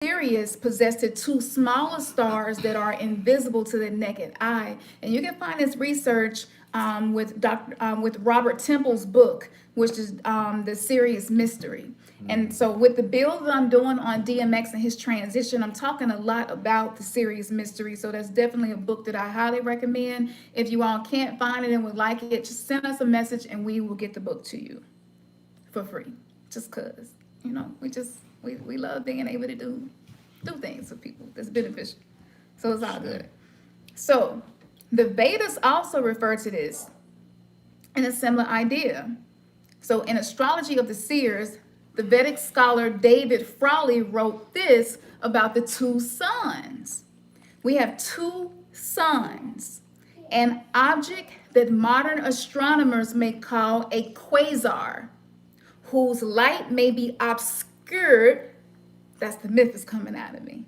Sirius possessed the two smaller stars that are invisible to the naked eye. And you can find this research with Robert Temple's book, which is the Sirius Mystery. And so with the build that I'm doing on DMX and his transition, I'm talking a lot about the Sirius Mystery. So that's definitely a book that I highly recommend. If you all can't find it and would like it, just send us a message and we will get the book to you for free. Just cause, we love being able to do things for people that's beneficial. So it's all good. So the Vedas also refer to this in a similar idea. So in Astrology of the Seers, the Vedic scholar David Frawley wrote this about the two suns. We have two suns, an object that modern astronomers may call a quasar, whose light may be obscured, that's the myth is coming out of me,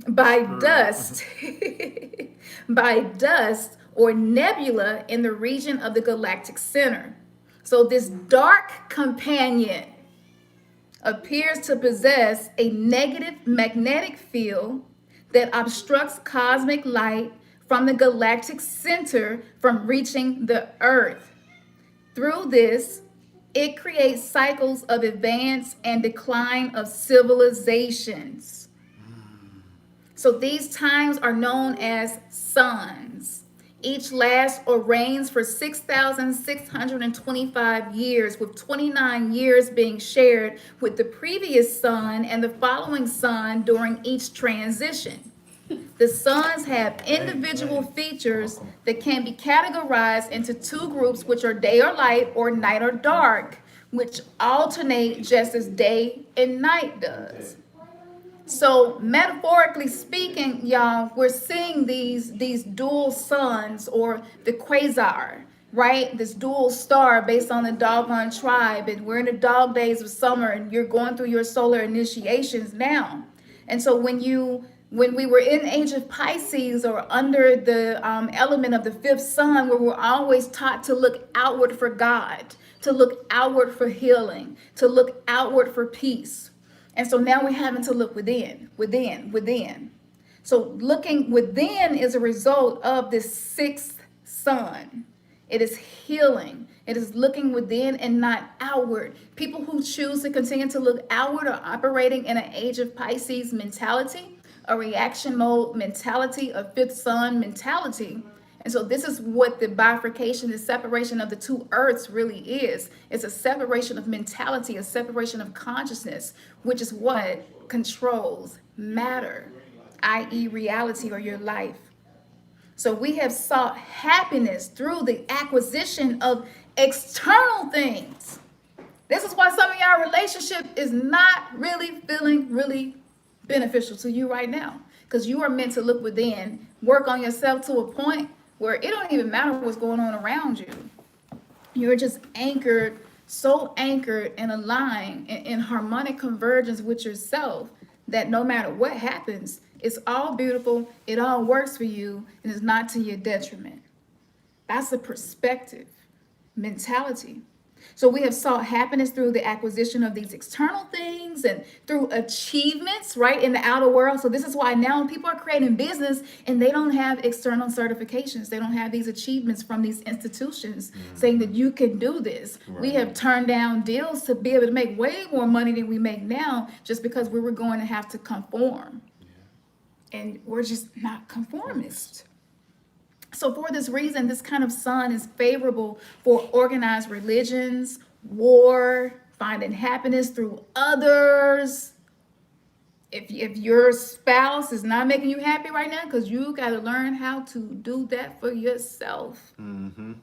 by dust, by dust or nebula in the region of the galactic center. So this dark companion appears to possess a negative magnetic field that obstructs cosmic light from the galactic center from reaching the Earth. Through this, it creates cycles of advance and decline of civilizations. So these times are known as suns. Each lasts or reigns for 6,625 years, with 29 years being shared with the previous sun and the following sun during each transition. The suns have individual features that can be categorized into two groups, which are day or light or night or dark, which alternate just as day and night does. So metaphorically speaking, y'all, we're seeing these dual suns or the quasar, right? This dual star based on the doggone tribe. And we're in the dog days of summer and you're going through your solar initiations now. And so when we were in age of Pisces or under the element of the fifth sun, where we're always taught to look outward for God, to look outward for healing, to look outward for peace. And so now we're having to look within. So looking within is a result of this sixth sun. It is healing. It is looking within and not outward. People who choose to continue to look outward are operating in an age of Pisces mentality, a reaction mode mentality, a fifth sun mentality. And so this is what the bifurcation, the separation of the two earths really is. It's a separation of mentality, a separation of consciousness, which is what controls matter, i.e. reality or your life. So we have sought happiness through the acquisition of external things. This is why some of y'all relationship is not really feeling really beneficial to you right now, because you are meant to look within, work on yourself to a point where it don't even matter what's going on around you. You're just anchored, so anchored and aligned in harmonic convergence with yourself that no matter what happens, it's all beautiful, it all works for you, and it's not to your detriment. That's a perspective, mentality. So we have sought happiness through the acquisition of these external things and through achievements, right, in the outer world. So this is why now people are creating business and they don't have external certifications. They don't have these achievements from these institutions saying that you can do this. Right. We have turned down deals to be able to make way more money than we make now just because we were going to have to conform. Yeah. And we're just not conformist. So for this reason, this kind of sun is favorable for organized religions, war, finding happiness through others. If your spouse is not making you happy right now, because you got to learn how to do that for yourself. Mm-hmm.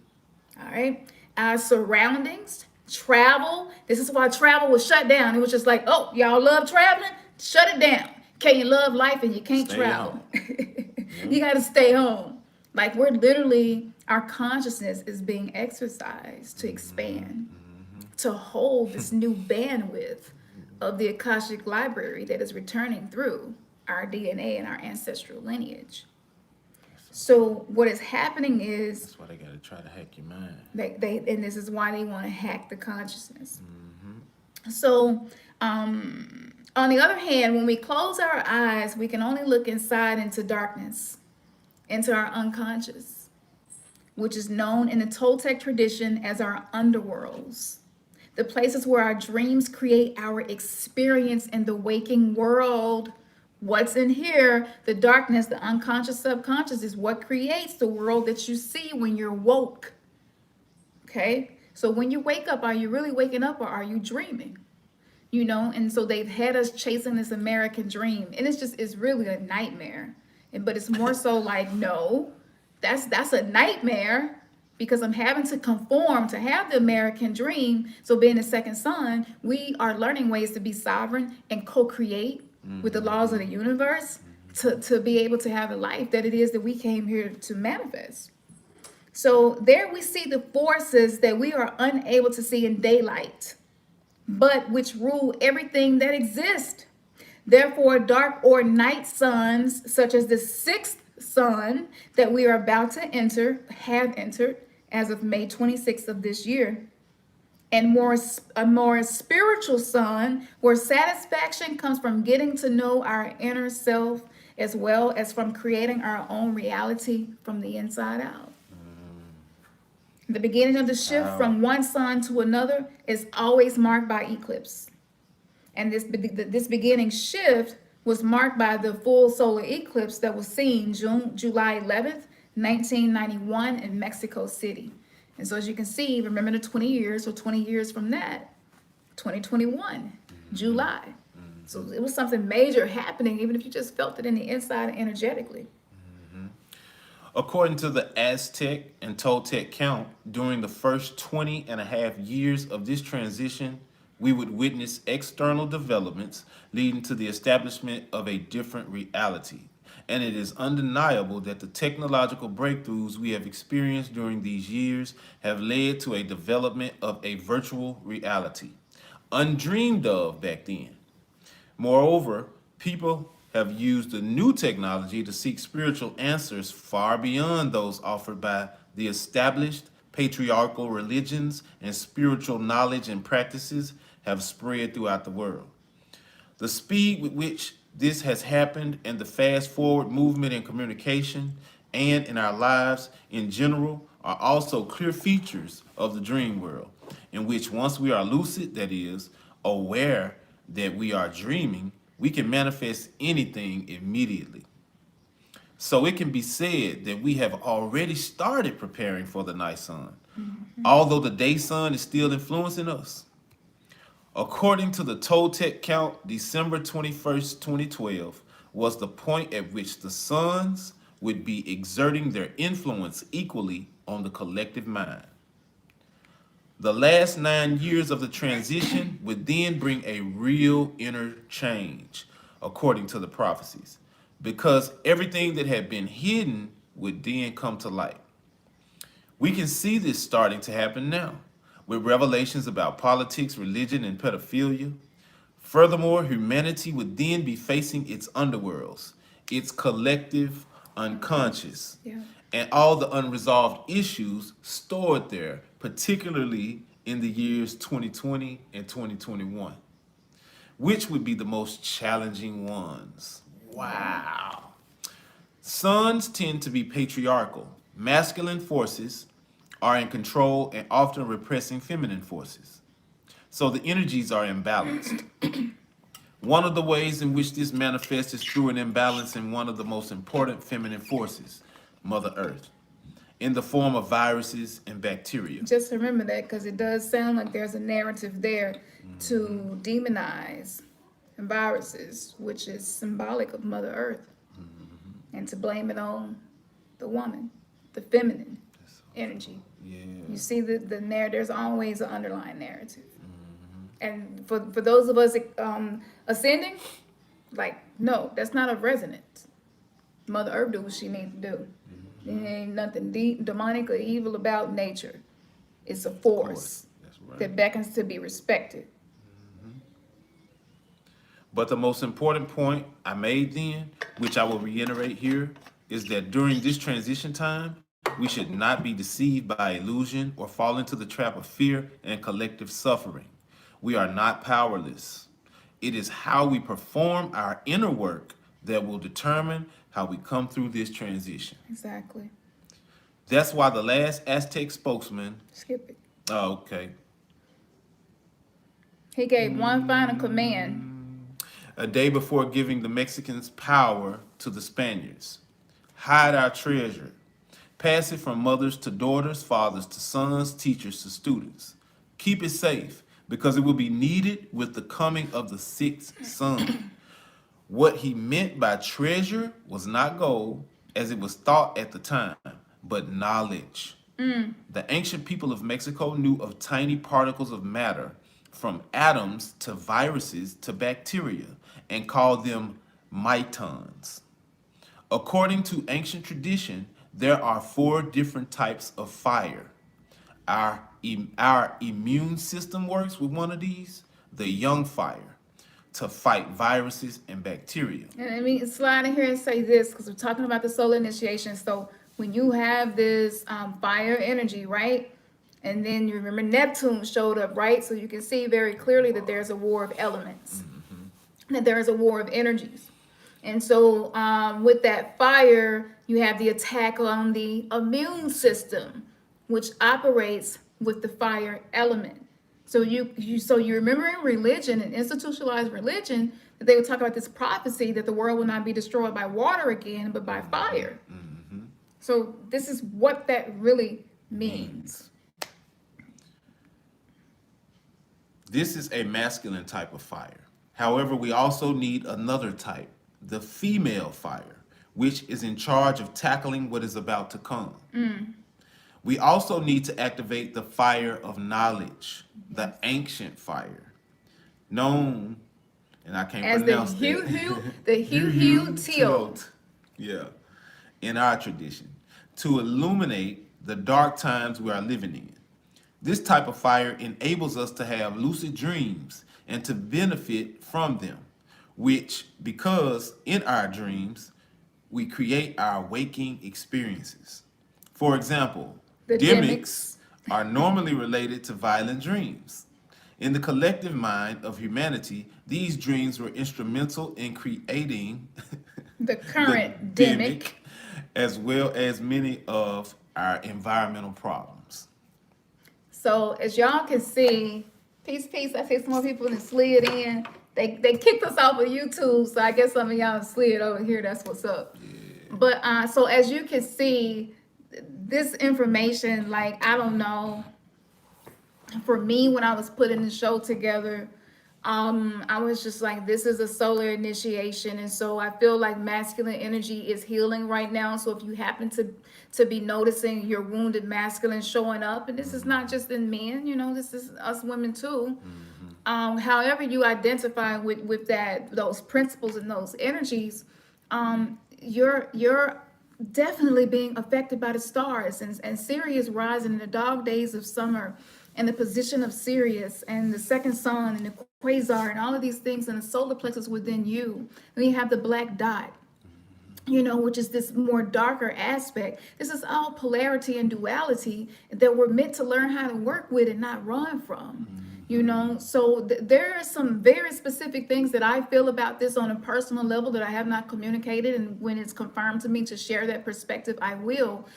All right. Our surroundings, travel. This is why travel was shut down. It was just like, oh, y'all love traveling? Shut it down. Can you love life and you can't travel? You got to stay home. Like we're literally, our consciousness is being exercised to expand, to hold this new bandwidth of the akashic library that is returning through our DNA and our ancestral lineage. So what is happening is that's why they got to try to hack your mind. And this is why they want to hack the consciousness. So On the other hand, when we close our eyes, we can only look inside into darkness, into our unconscious, which is known in the Toltec tradition as our underworlds, the places where our dreams create our experience in the waking world. What's in here, the darkness, the unconscious, subconscious, is what creates the world that you see when you're woke. Okay? So when you wake up, are you really waking up or are you dreaming? You know, and so they've had us chasing this American dream, and it's really a nightmare. But it's more so like, no, that's a nightmare, because I'm having to conform to have the American dream. So being the second son, we are learning ways to be sovereign and co-create with the laws of the universe to be able to have a life that it is that we came here to manifest. So there we see the forces that we are unable to see in daylight, but which rule everything that exists. Therefore, dark or night suns, such as the sixth sun that we are about to enter, have entered as of May 26th of this year, and a more spiritual sun, where satisfaction comes from getting to know our inner self, as well as from creating our own reality from the inside out. The beginning of the shift from one sun to another is always marked by eclipse. And this beginning shift was marked by the full solar eclipse that was seen July 11th, 1991 in Mexico City. And so as you can see, remember the 20 years, so 20 years from that, 2021, July. So it was something major happening, even if you just felt it in the inside energetically. According to the Aztec and Toltec count, during the first 20 and a half years of this transition, we would witness external developments leading to the establishment of a different reality. And it is undeniable that the technological breakthroughs we have experienced during these years have led to a development of a virtual reality, undreamed of back then. Moreover, people have used the new technology to seek spiritual answers far beyond those offered by the established patriarchal religions, and spiritual knowledge and practices have spread throughout the world. The speed with which this has happened, and the fast forward movement in communication and in our lives in general, are also clear features of the dream world, in which once we are lucid, that is, aware that we are dreaming, we can manifest anything immediately. So it can be said that we have already started preparing for the night sun, although the day sun is still influencing us. According to the Toltec count, December 21st, 2012 was the point at which the suns would be exerting their influence equally on the collective mind. The last 9 years of the transition would then bring a real inner change, according to the prophecies, because everything that had been hidden would then come to light. We can see this starting to happen now, with revelations about politics, religion, and pedophilia. Furthermore, humanity would then be facing its underworlds, its collective unconscious, and all the unresolved issues stored there, particularly in the years 2020 and 2021, which would be the most challenging ones. Wow. Suns tend to be patriarchal. Masculine forces are in control and often repressing feminine forces. So the energies are imbalanced. One of the ways in which this manifests is through an imbalance in one of the most important feminine forces, Mother Earth, in the form of viruses and bacteria. Just remember that, because it does sound like there's a narrative there to demonize viruses, which is symbolic of Mother Earth, and to blame it on the woman, the feminine energy. Yeah. You see the narrative, there's always an underlying narrative. And for those of us ascending, like, no, that's not a resonance. Mother Earth do what she needs to do. There ain't nothing demonic or evil about nature. It's a force That's right. that beckons to be respected. But the most important point I made then, which I will reiterate here, is that during this transition time, we should not be deceived by illusion or fall into the trap of fear and collective suffering. We are not powerless. It is how we perform our inner work that will determine how we come through this transition. Exactly. That's why the last Aztec spokesman, Skip it. oh, okay, He gave one final command. a day before giving the Mexicans power to the Spaniards. Hide our treasure. Pass it from mothers to daughters, fathers to sons, teachers to students. Keep it safe because it will be needed with the coming of the sixth son. What he meant by treasure was not gold, as it was thought at the time, but knowledge. The ancient people of Mexico knew of tiny particles of matter, from atoms to viruses to bacteria, and called them mitons. According to ancient tradition, there are 4 different types of fire. Our immune system works with one of these, the young fire, to fight viruses and bacteria. And let me slide in here and say this, because we're talking about the solar initiation. So when you have this fire energy, right? And then you remember Neptune showed up, right? So you can see very clearly that there's a war of elements, that there is a war of energies. And so with that fire, you have the attack on the immune system, which operates with the fire element. So you remember in religion and institutionalized religion that they would talk about this prophecy that the world will not be destroyed by water again, but by fire. So this is what that really means. This is a masculine type of fire. However, we also need another type, the female fire, which is in charge of tackling what is about to come. We also need to activate the fire of knowledge, the ancient fire, known, and I can't As pronounce the that. Hu-Hu-Tilt. Yeah, in our tradition, to illuminate the dark times we are living in. This type of fire enables us to have lucid dreams and to benefit from them, which, because in our dreams, we create our waking experiences. For example, The demics are normally related to violent dreams. In the collective mind of humanity, these dreams were instrumental in creating The current the demic. as well as many of our environmental problems. So as y'all can see, peace. I see some more people that slid in. They kicked us off of YouTube, so I guess some of y'all slid over here. That's what's up. But so as you can see, this information, like, I don't know, for me, when I was putting the show together, I was just like, this is a solar initiation. And so I feel like masculine energy is healing right now. So if you happen to be noticing your wounded masculine showing up, and this is not just in men, you know, this is us women too. However you identify with those principles and those energies, you're definitely being affected by the stars, and Sirius rising in the dog days of summer, and the position of Sirius and the second sun and the quasar and all of these things in the solar plexus within you. Then you have the black dot, you know, which is this more darker aspect. This is all polarity and duality that we're meant to learn how to work with and not run from. You know, so there are some very specific things that I feel about this on a personal level that I have not communicated, and when it's confirmed to me to share that perspective, I will,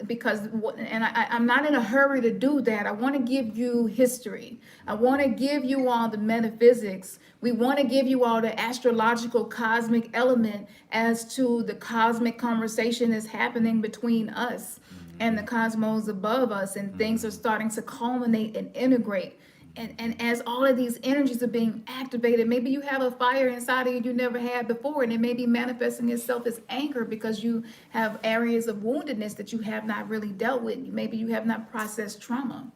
because, and I'm not in a hurry to do that. I want to give you history. I want to give you all the metaphysics. We want to give you all the astrological cosmic element as to the cosmic conversation that's happening between us and the cosmos above us, and things are starting to culminate and integrate. And as all of these energies are being activated, maybe you have a fire inside of you never had before, and it may be manifesting itself as anger because you have areas of woundedness that you have not really dealt with. Maybe you have not processed trauma.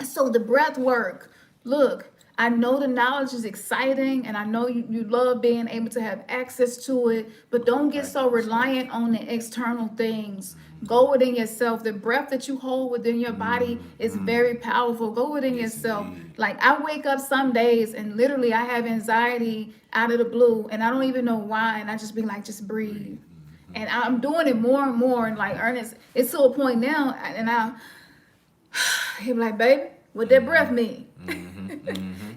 So the breath work, look, I know the knowledge is exciting, and I know you love being able to have access to it, but don't get so reliant on the external things. Go within yourself. The breath that you hold within your body is very powerful. Go within yourself. Like, I wake up some days and literally I have anxiety out of the blue, and I don't even know why, and I just be like, just breathe. And I'm doing it more and more, and like, Ernest, it's to a point now, and he'll be like, baby, what that breath mean?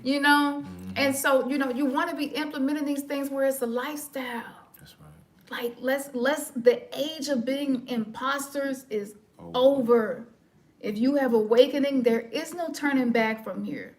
You know? And so, you want to be implementing these things where it's a lifestyle. That's right. Like, let's the age of being imposters is over. If you have awakening, there is no turning back from here.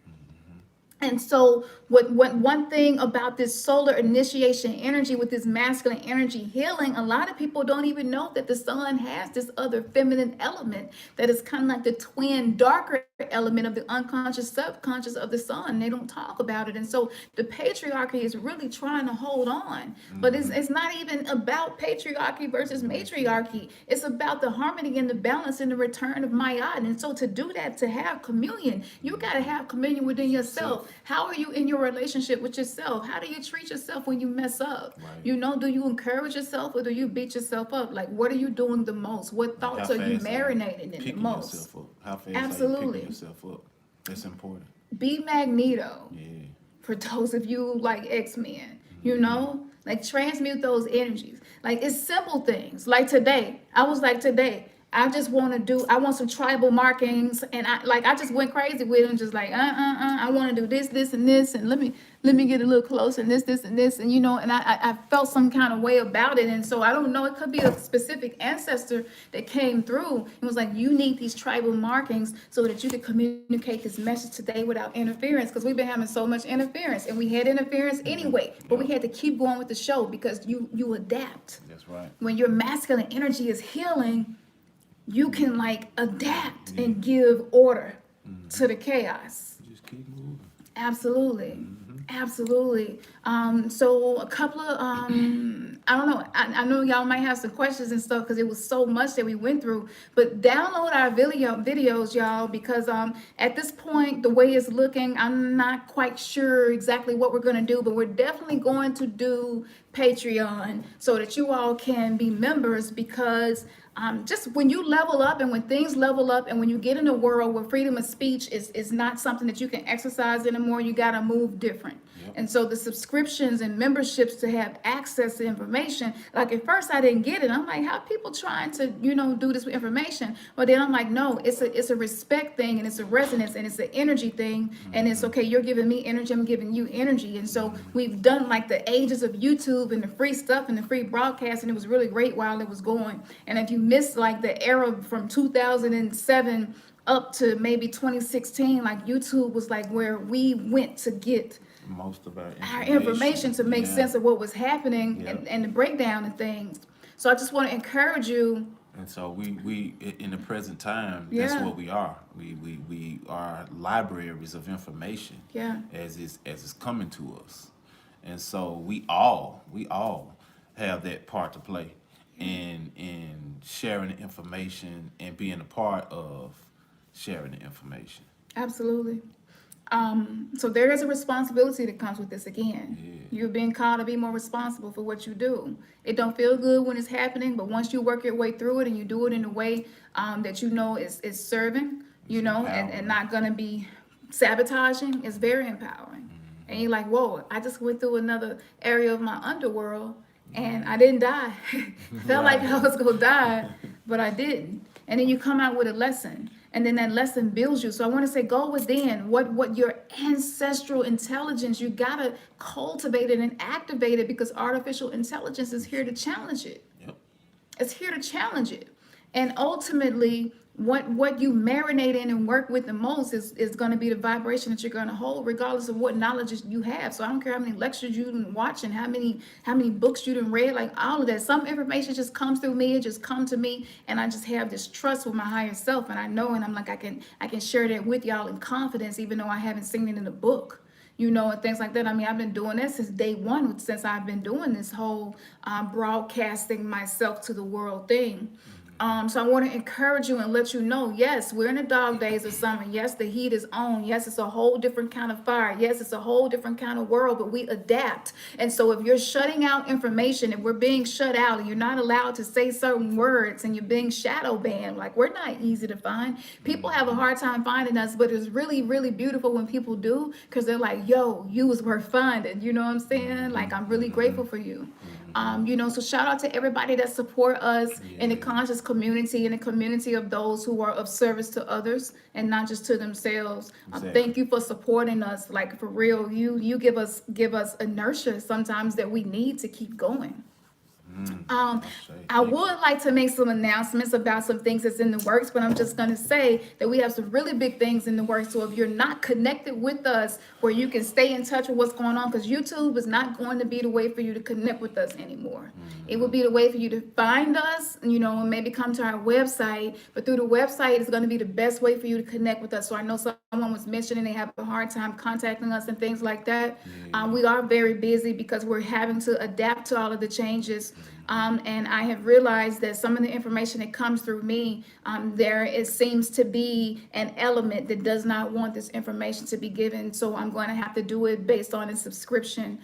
And so what one thing about this solar initiation energy with this masculine energy healing, a lot of people don't even know that the sun has this other feminine element that is kind of like the twin darker element of the unconscious subconscious of the sun. They don't talk about it. And so the patriarchy is really trying to hold on. But it's not even about patriarchy versus matriarchy. It's about the harmony and the balance and the return of Ma'at. And so to do that, to have communion, you got to have communion within yourself. How are you in your relationship with yourself? How do you treat yourself when you mess up? Right. Do you encourage yourself or do you beat yourself up? Like, what are you doing the most? What thoughts How are you fast are marinating in the picking most? yourself up? How fast are you Absolutely. picking yourself up? That's important. Be Magneto. Yeah. For those of you like X-Men, like transmute those energies. Like, it's simple things. Like today, I just I want some tribal markings, and I just went crazy with them, just like, I want to do this, and this, and let me get a little closer, and this, and this, and and I felt some kind of way about it, and so I don't know, it could be a specific ancestor that came through and was like, you need these tribal markings so that you can communicate this message today without interference, because we've been having so much interference, and we had interference anyway, but we had to keep going with the show because you adapt. That's right. When your masculine energy is healing, you can like adapt and give order to the chaos. Just keep moving. Absolutely. Absolutely. So a couple of, I don't know, I know y'all might have some questions and stuff because it was so much that we went through, but download our videos, y'all, because at this point, the way it's looking, I'm not quite sure exactly what we're going to do, but we're definitely going to do Patreon so that you all can be members, because just when you level up and when things level up and when you get in a world where freedom of speech is not something that you can exercise anymore, you got to move different. Yep. And so the subscriptions and memberships to have access to information, like at first I didn't get it. I'm like, how are people trying to, do this with information? But then I'm like, no, it's a respect thing, and it's a resonance, and it's an energy thing. And it's okay, you're giving me energy, I'm giving you energy. And so we've done like the ages of YouTube and the free stuff and the free broadcast, and it was really great while it was going. And if you missed like the era from 2007 up to maybe 2016, like YouTube was like where we went to get Most of our information to make sense of what was happening and the breakdown of things. So I just want to encourage you. And so we in the present time, that's what we are. We are libraries of information. Yeah. As it's coming to us. And so we all have that part to play in sharing the information and being a part of sharing the information. Absolutely. So there is a responsibility that comes with this again. Yeah. You're being called to be more responsible for what you do. It don't feel good when it's happening, but once you work your way through it and you do it in a way that is serving, and not gonna be sabotaging, it's very empowering. And you're like, whoa, I just went through another area of my underworld and I didn't die. Felt like I was gonna die, but I didn't. And then you come out with a lesson, and then that lesson builds you. So I want to say, go within what your ancestral intelligence, you gotta cultivate it and activate it, because artificial intelligence is here to challenge it. Yep. It's here to challenge it. And ultimately, what you marinate in and work with the most is going to be the vibration that you're going to hold, regardless of what knowledge you have. So I don't care how many lectures you didn't watch and how many books you didn't read, like all of that. Some information just comes through me, it just comes to me, and I just have this trust with my higher self, and I know, and I'm like, I can share that with y'all in confidence, even though I haven't seen it in a book. And things like that. I mean, I've been doing that since day one, since I've been doing this whole broadcasting myself to the world thing. So I want to encourage you and let you know, yes, we're in the dog days of summer. Yes, the heat is on. Yes, it's a whole different kind of fire. Yes, it's a whole different kind of world, but we adapt. And so if you're shutting out information, if we're being shut out and you're not allowed to say certain words and you're being shadow banned, like, we're not easy to find. People have a hard time finding us, but it's really, really beautiful when people do, because they're like, yo, you was worth finding. You know what I'm saying? Like, I'm really grateful for you. So shout out to everybody that support us in the conscious community, in the community of those who are of service to others and not just to themselves. Exactly. Thank you for supporting us. Like, for real, you give us inertia sometimes that we need to keep going. I would like to make some announcements about some things that's in the works, but I'm just going to say that we have some really big things in the works. So if you're not connected with us, where you can stay in touch with what's going on, because YouTube is not going to be the way for you to connect with us anymore. It will be the way for you to find us, and maybe come to our website. But through the website is going to be the best way for you to connect with us. So I know someone was mentioning they have a hard time contacting us and things like that. We are very busy because we're having to adapt to all of the changes. And I have realized that some of the information that comes through me, it seems to be an element that does not want this information to be given. So I'm going to have to do it based on a subscription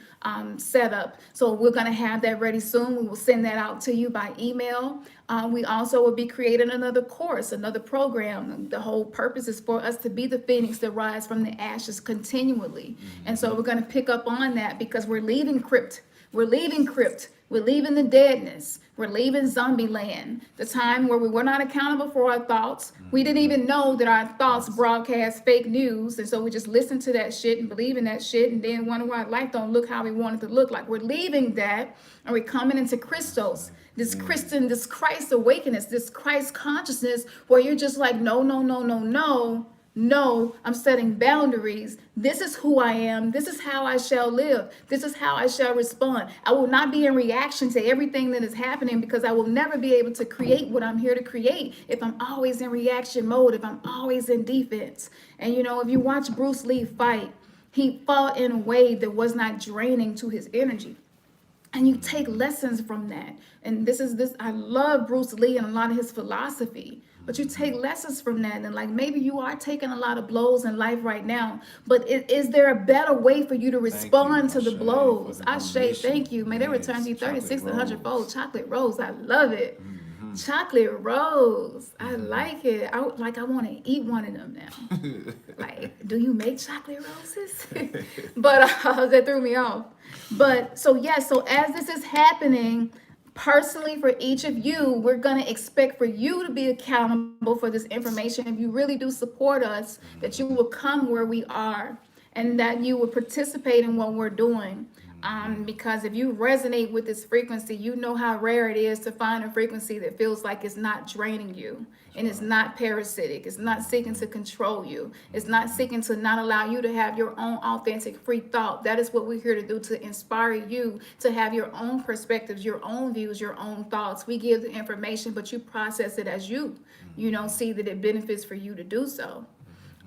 setup. So we're going to have that ready soon. We will send that out to you by email. We also will be creating another course, another program. The whole purpose is for us to be the phoenix that rise from the ashes continually. And so we're going to pick up on that because we're leaving crypt. We're leaving the deadness. We're leaving zombie land. The time where we were not accountable for our thoughts. We didn't even know that our thoughts broadcast fake news. And so we just listened to that shit and believe in that shit and then wonder why life don't look how we want it to look like. We're leaving that and we're coming into Christos. This Christ awakeness, this Christ consciousness where you're just like, no. No, I'm setting boundaries. This is who I am. This is how I shall live. This is how I shall respond. I will not be in reaction to everything that is happening because I will never be able to create what I'm here to create if I'm always in reaction mode, if I'm always in defense. And if you watch Bruce Lee fight, he fought in a way that was not draining to his energy. And you take lessons from that. And I love Bruce Lee and a lot of his philosophy. But you take lessons from that, and like maybe you are taking a lot of blows in life right now, but is there a better way for you to respond to the blows? Ashe, thank you. May they return you 30, 60, 100 fold. Chocolate rose, I love it. Chocolate rose, I like it. I want to eat one of them now. Like, do you make chocolate roses? But that threw me off. But so as this is happening, personally, for each of you, we're going to expect for you to be accountable for this information. If you really do support us, that you will come where we are and that you will participate in what we're doing. Because if you resonate with this frequency, you know how rare it is to find a frequency that feels like it's not draining you and it's not parasitic. It's not seeking to control you. It's not seeking to not allow you to have your own authentic free thought. That is what we're here to do, to inspire you to have your own perspectives, your own views, your own thoughts. We give the information, but you process it as you see that it benefits for you to do so.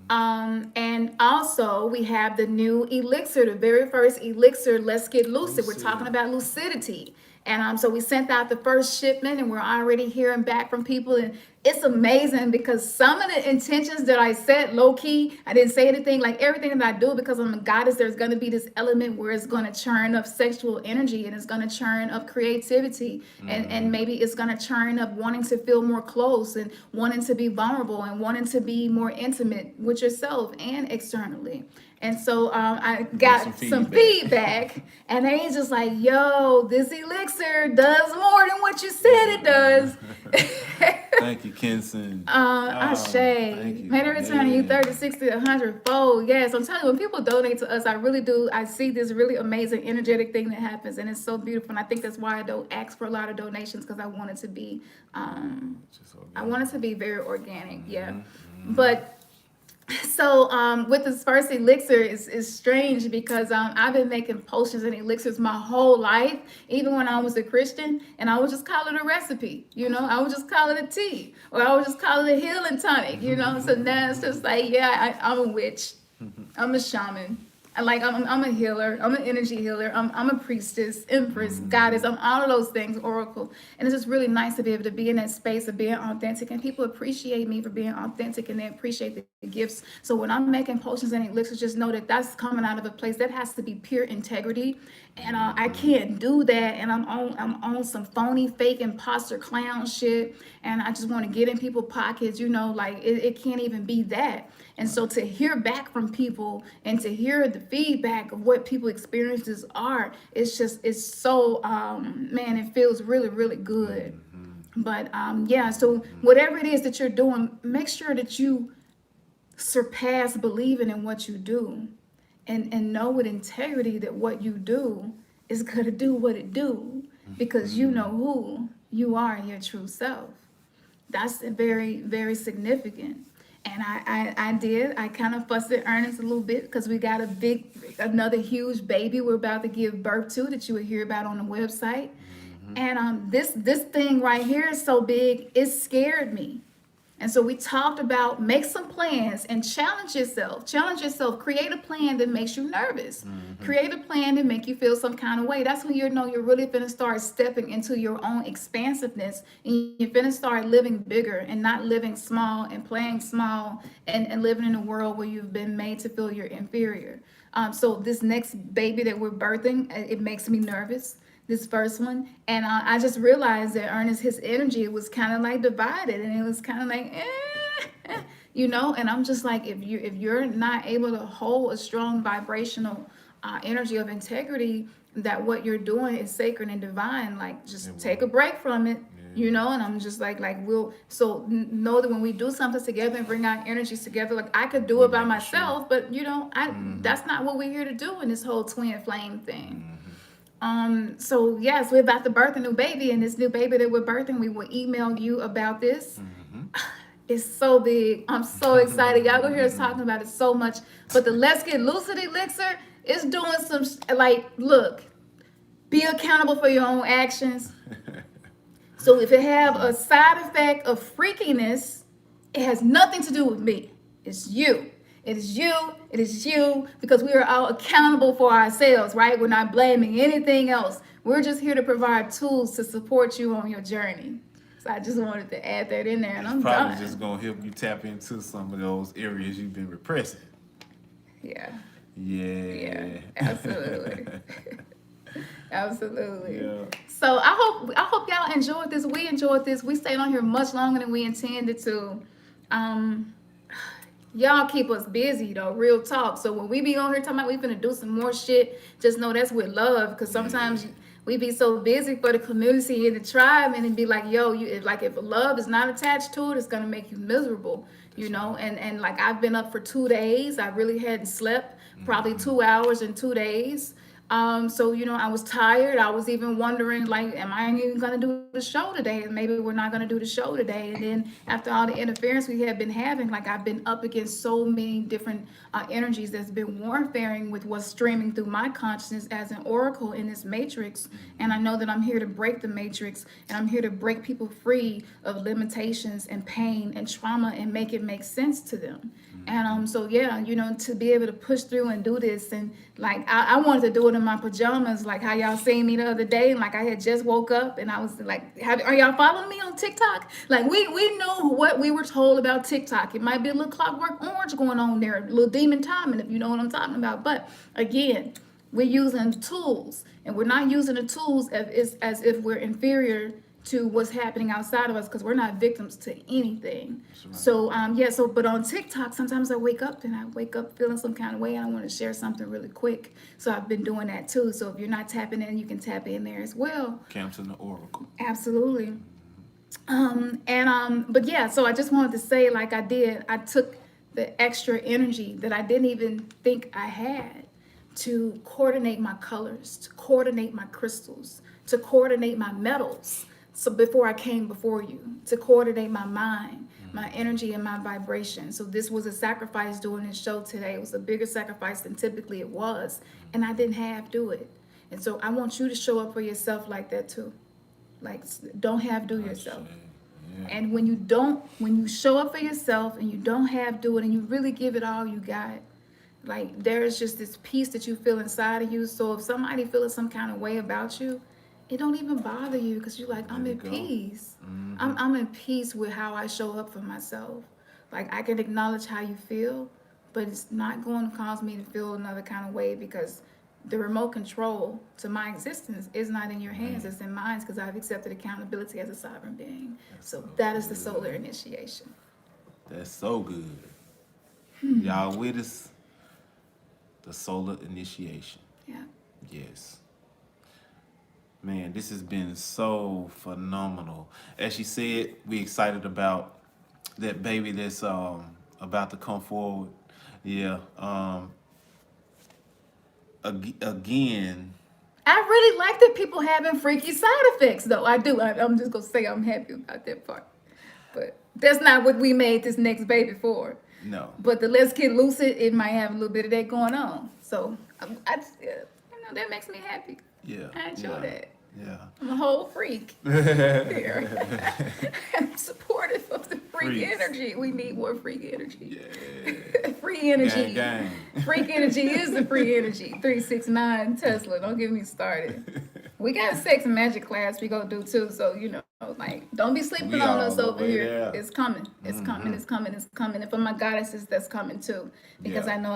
And also we have the new elixir, the very first elixir, Let's Get Lucid. We're talking about lucidity. And so we sent out the first shipment and we're already hearing back from people. And it's amazing because some of the intentions that I set low key, I didn't say anything, like everything that I do because I'm a goddess, there's going to be this element where it's going to churn up sexual energy and it's going to churn up creativity. And maybe it's going to churn up wanting to feel more close and wanting to be vulnerable and wanting to be more intimate with yourself and externally. And so I got some feedback and they just like, yo, this elixir does more than what you said it does. Thank you, Kenson. Ashe. May they return you 30, 60, 100 fold. Yes, I'm telling you, when people donate to us, I really do. I see this really amazing energetic thing that happens and it's so beautiful. And I think that's why I don't ask for a lot of donations because I want it to be, very organic. Yeah. But so with this first elixir is strange because I've been making potions and elixirs my whole life, even when I was a Christian, and I would just call it a recipe, I would just call it a tea, or I would just call it a healing tonic, so now it's just like, I'm a witch, I'm a shaman. I'm a healer. I'm an energy healer. I'm a priestess, empress, goddess. I'm all of those things, oracle. And it's just really nice to be able to be in that space of being authentic. And people appreciate me for being authentic and they appreciate the gifts. So when I'm making potions and elixirs, just know that that's coming out of a place that has to be pure integrity. And I can't do that. And I'm on some phony, fake, imposter clown shit. And I just want to get in people's pockets, it can't even be that. And so to hear back from people and to hear the feedback of what people experiences are, it's so man, it feels really, really good. But yeah, so whatever it is that you're doing, make sure that you surpass believing in what you do, and know with integrity that what you do is gonna do what it do, because you know who you are in your true self. That's very, very significant. And I kind of fussed at Ernest a little bit because we got another huge baby we're about to give birth to that you will hear about on the website. And this thing right here is so big, it scared me. And so we talked about make some plans and challenge yourself. Challenge yourself. Create a plan that makes you nervous. Create a plan that make you feel some kind of way. That's when you know you're really finna start stepping into your own expansiveness, and you're finna start living bigger and not living small and playing small, and living in a world where you've been made to feel you're inferior. So this next baby that we're birthing, it makes me nervous, this first one. And I just realized that Ernest, his energy was kind of like divided, and it was kind of like, and I'm just like, if you're not able to hold a strong vibrational energy of integrity, that what you're doing is sacred and divine, like just take a break from it. And I'm just like know that when we do something together and bring our energies together, like I could do it by myself, but that's not what we're here to do in this whole twin flame thing. So yes, we're about to birth a new baby, and this new baby that we're birthing, we will email you about this. It's so big. I'm so excited. Y'all gonna hear us talking about it so much. But the Let's Get Lucid Elixir is doing some, look, be accountable for your own actions. So if it have a side effect of freakiness, it has nothing to do with me. It's you. It is you. It is you, because we are all accountable for ourselves, right? We're not blaming anything else. We're just here to provide tools to support you on your journey. So I just wanted to add that in there, and I'm Probably done. just gonna help you tap into some of those areas you've been repressing. Yeah. Yeah. Yeah. Absolutely. Absolutely. Yeah. So I hope y'all enjoyed this. We enjoyed this. We stayed on here much longer than we intended to. Y'all keep us busy though, real talk. So when we be on here talking about we finna do some more shit, just know that's with love. Because sometimes we be so busy for the community and the tribe, and it'd be like, yo, if love is not attached to it, it's gonna make you miserable, And like I've been up for 2 days. I really hadn't slept, probably 2 hours in 2 days. So I was tired. I was even wondering, like, am I even gonna do the show today? And maybe we're not gonna do the show today. And then after all the interference we have been having, like I've been up against so many different energies that's been warfaring with what's streaming through my consciousness as an oracle in this matrix. And I know that I'm here to break the matrix, and I'm here to break people free of limitations and pain and trauma and make it make sense to them. And so yeah, to be able to push through and do this, and like I wanted to do it in my pajamas, like how y'all seen me the other day, and like I had just woke up, and I was like, are y'all following me on TikTok? Like we know what we were told about TikTok. It might be a little Clockwork Orange going on there, a little demon timing, if you know what I'm talking about. But again, we're using tools, and we're not using the tools as if we're inferior to what's happening outside of us, because we're not victims to anything. Right. So but on TikTok, sometimes I wake up feeling some kind of way, and I want to share something really quick. So I've been doing that too. So if you're not tapping in, you can tap in there as well. Cancel the oracle. Absolutely. But yeah, so I just wanted to say, like I took the extra energy that I didn't even think I had to coordinate my colors, to coordinate my crystals, to coordinate my metals. So before I came before you, to coordinate my mind, my energy, and my vibration. So this was a sacrifice doing this show today. It was a bigger sacrifice than typically it was. And I didn't have to do it. And so I want you to show up for yourself like that too. Like, don't have do yourself. Yeah. And when you show up for yourself and you don't have do it, and you really give it all you got, like there's just this peace that you feel inside of you. So if somebody feeling some kind of way about you, it don't even bother you, because you're like, I'm in peace. I'm in peace with how I show up for myself. Like I can acknowledge how you feel, but it's not going to cause me to feel another kind of way, because the remote control to my existence is not in your hands, it's in mine, because I've accepted accountability as a sovereign being. So that is the solar initiation. That's so good. Y'all with us? The solar initiation. Yeah. Yes. Man, this has been so phenomenal. As she said, we excited about that baby that's about to come forward. Yeah. Again, I really like that people having freaky side effects, though. I do. I'm just gonna say I'm happy about that part. But that's not what we made this next baby for. no. But the Let's Get Lucid, it might have a little bit of that going on. So that makes me happy. Yeah. I enjoy that. Yeah. I'm a whole freak here. I'm supportive of the freak Freaks. energy. We need more freak energy. Yeah. Free energy. Gang. Freak energy is the free energy. 369 Tesla. Don't get me started. We got a sex and magic class we gonna do too. So like, don't be sleeping We on all us the over way here. there. It's coming. It's coming. It's coming. It's coming. And for my goddesses, that's coming too. Because Yeah. I know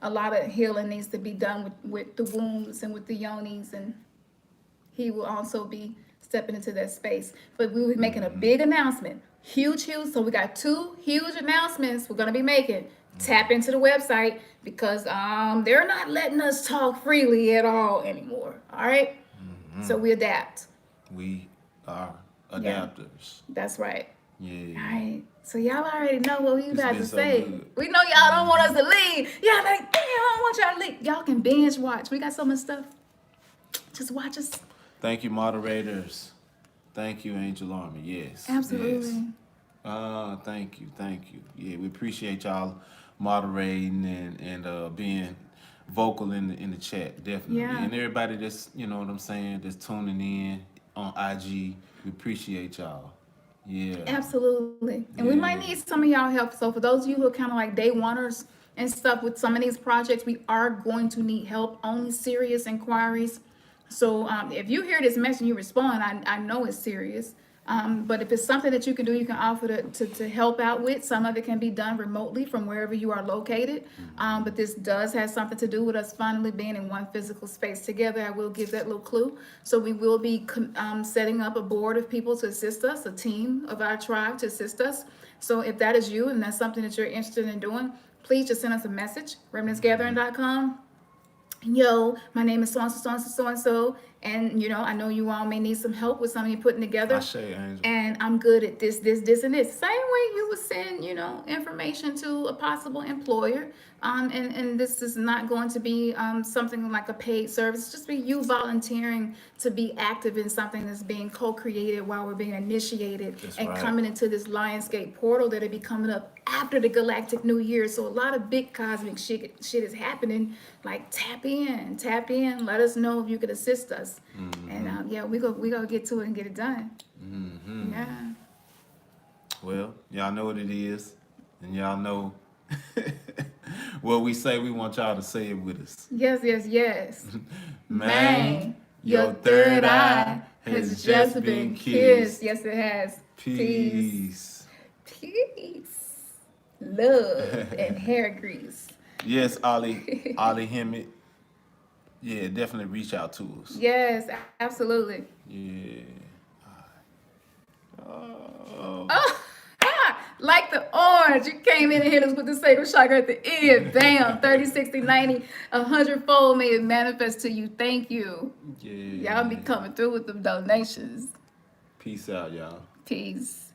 a lot of healing needs to be done with the wombs and with the yonis, and he will also be stepping into that space. But we will be making a big announcement. Huge. So we got 2 huge announcements we're gonna be making. Tap into the website because they're not letting us talk freely at all anymore. All right? So we adapt. We are adapters. That's right. Yeah. All right. So y'all already know what we about been to so say. good. We know y'all don't want us to leave. Y'all like, damn, I don't want y'all to leave. Y'all can binge watch. We got so much stuff. Just watch us. Thank you, moderators. Thank you, Angel Army. Yes. Absolutely. Yes. Thank you. Yeah, we appreciate y'all moderating and being vocal in the chat, definitely. Yeah. And everybody that's, you know what I'm saying, that's tuning in on IG, we appreciate y'all. Yeah. Absolutely. And we might need some of y'all help. So for those of you who are kind of like day oneers and stuff with some of these projects, we are going to need help. Only serious inquiries. So if you hear this message and you respond, I know it's serious. But if it's something that you can do, you can offer to help out with. Some of it can be done remotely from wherever you are located. But this does have something to do with us finally being in one physical space together. I will give that little clue. So we will be setting up a board of people to assist us, a team of our tribe to assist us. So if that is you and that's something that you're interested in doing, please just send us a message, remnantsgathering.com. Yo, my name is so-and-so, and I know you all may need some help with something you're putting together. Angel. And I'm good at this, and this. Same way you would send, information to a possible employer. And this is not going to be something like a paid service. It's just be you volunteering to be active in something that's being co-created while we're being initiated coming into this Lionsgate portal that'll be coming up after the Galactic New Year. So a lot of big cosmic shit is happening. Like tap in, let us know if you could assist us. And we gonna get to it and get it done. Yeah. Well, y'all know what it is, and y'all know what we say. We want y'all to say it with us. Yes. Man, your third eye has just been kissed. Yes, it has. Peace. Love and hair grease. Yes, Ollie Hemet. Yeah, definitely reach out to us. Yes, absolutely. Yeah. Oh. Like the orange. You came in and hit us with the sacred chakra at the end. Bam. 30, 60, 90, 100-fold may it manifest to you. Thank you. Yeah. Y'all be coming through with them donations. Peace out, y'all. Peace.